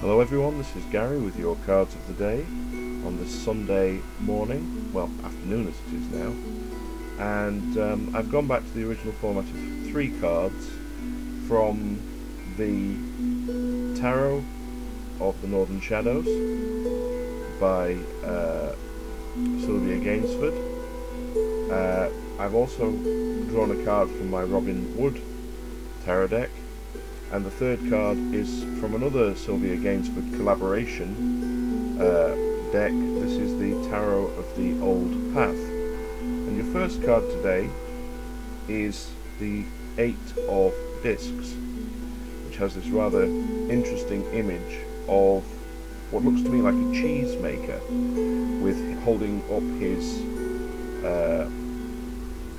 Hello everyone, this is Gary with your cards of the day on this Sunday morning, well afternoon as it is now, and I've gone back to the original format of 3 cards from the Tarot of the Northern Shadows by Sylvia Gainsford. I've also drawn a card from my Robin Wood tarot deck, and the third card is from another Sylvia Gainsford collaboration deck. This is the Tarot of the Old Path, and your first card today is the 8 of Discs, which has this rather interesting image of what looks to me like a cheese maker with holding up his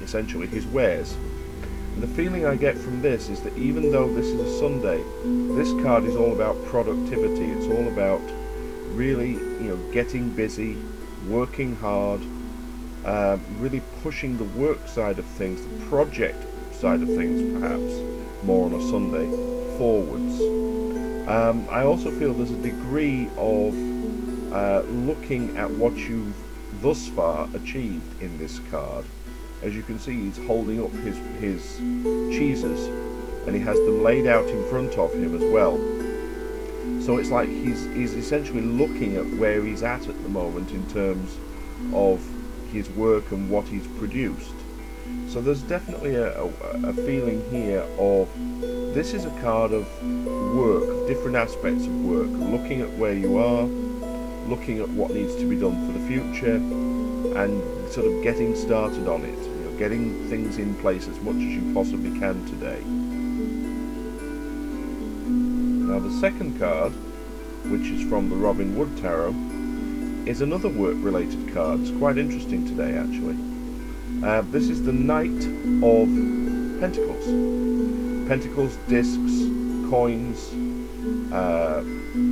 essentially his wares. And the feeling I get from this is that even though this is a Sunday, this card is all about productivity. It's all about really, getting busy, working hard, really pushing the work side of things, the project side of things perhaps, more on a Sunday, forwards. I also feel there's a degree of looking at what you've thus far achieved in this card. As you can see, he's holding up his cheeses, and he has them laid out in front of him as well. So it's like he's essentially looking at where he's at the moment in terms of his work and what he's produced. So there's definitely a feeling here of this is a card of work, of different aspects of work, looking at where you are, looking at what needs to be done for the future, and sort of getting started on it, getting things in place as much as you possibly can today. Now the second card, which is from the Robin Wood Tarot, is another work-related card. It's quite interesting today, actually. This is the Knight of Pentacles. Pentacles, discs, coins,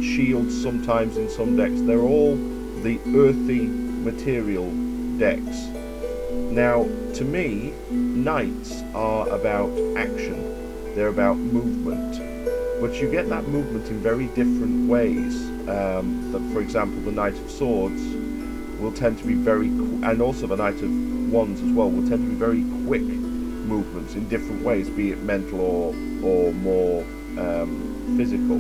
shields sometimes in some decks. They're all the earthy material decks. Now, to me, knights are about action. They're about movement. But you get that movement in very different ways. For example, the Knight of Swords will tend to be very, and also the Knight of Wands as well, will tend to be very quick movements in different ways, be it mental or more physical.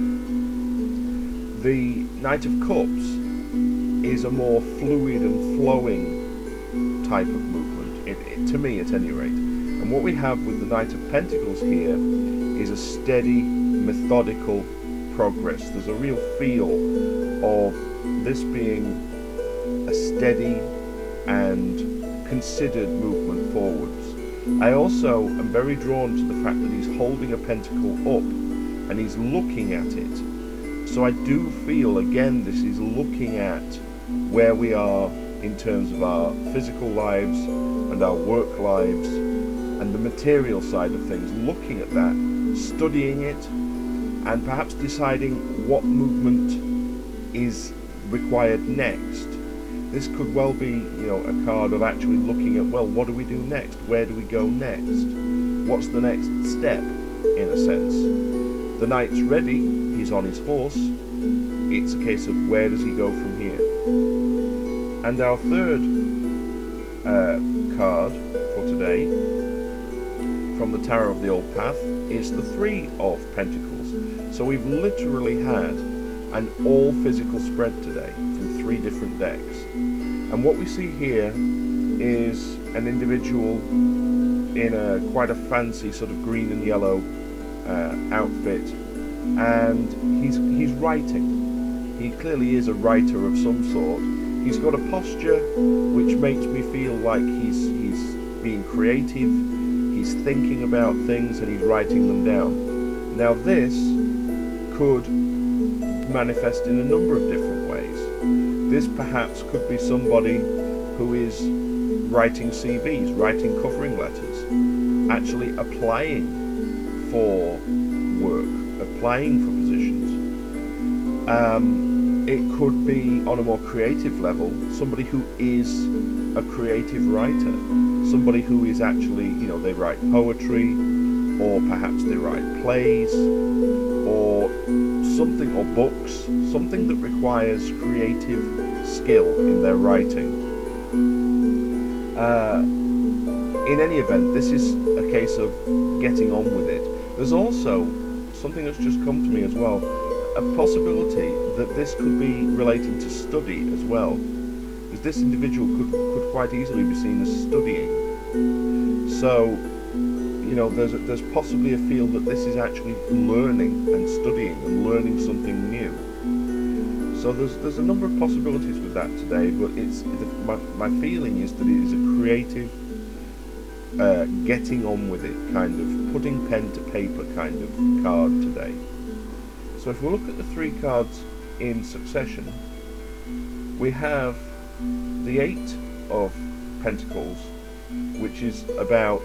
The Knight of Cups is a more fluid and flowing type of movement, to me at any rate. And what we have with the Knight of Pentacles here is a steady, methodical progress. There's a real feel of this being a steady and considered movement forwards. I also am very drawn to the fact that he's holding a pentacle up and he's looking at it. So I do feel, again, this is looking at where we are in terms of our physical lives and our work lives and the material side of things, looking at that, studying it, and perhaps deciding what movement is required next. This could well be, a card of actually looking at, well, what do we do next? Where do we go next? What's the next step, in a sense? The knight's ready, he's on his horse. It's a case of where does he go from here? And our third card for today from the Tarot of the Old Path is the 3 of Pentacles. So we've literally had an all physical spread today from 3 different decks. And what we see here is an individual in quite a fancy sort of green and yellow outfit, and he's writing. He clearly is a writer of some sort. He's got a posture which makes me feel like he's being creative, he's thinking about things and he's writing them down. Now this could manifest in a number of different ways. This perhaps could be somebody who is writing CVs, writing covering letters, actually applying for work, applying for positions. It could be on a more creative level, somebody who is a creative writer, somebody who is actually, they write poetry, or perhaps they write plays, or something, or books, something that requires creative skill in their writing. In any event, this is a case of getting on with it. There's also something that's just come to me as well, a possibility that this could be relating to study as well, because this individual could quite easily be seen as studying. So, you know, there's possibly a feel that this is actually learning and studying and learning something new. So there's a number of possibilities with that today, but my feeling is that it is a creative, getting on with it, kind of putting pen to paper kind of card today. So if we look at the three cards in succession, we have the Eight of Pentacles, which is about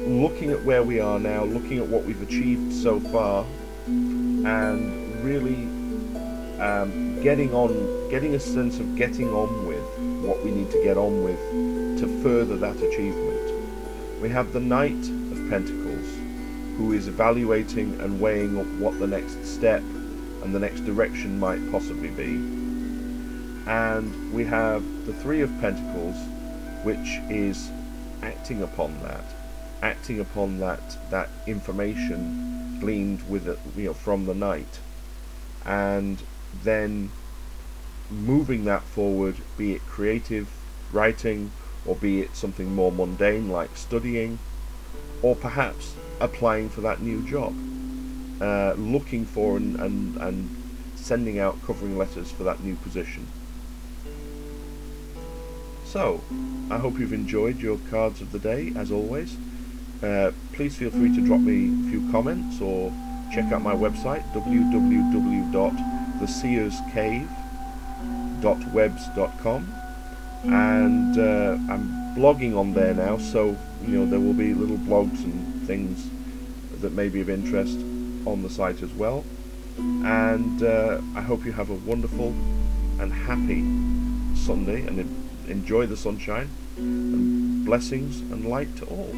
looking at where we are now, looking at what we've achieved so far, and really getting a sense of getting on with what we need to get on with to further that achievement. We have the Knight of Pentacles, who is evaluating and weighing up what the next step and the next direction might possibly be. And we have the Three of Pentacles, which is acting upon that information gleaned with it, you know, from the Knight, and then moving that forward, be it creative writing, or be it something more mundane like studying, or perhaps applying for that new job, looking for and sending out covering letters for that new position. So, I hope you've enjoyed your cards of the day, as always. Please feel free to drop me a few comments or check out my website, www.theseerscave.webs.com, and I'm blogging on there now, so you know there will be little blogs and things that may be of interest on the site as well. And I hope you have a wonderful and happy Sunday, and enjoy the sunshine, and blessings and light to all.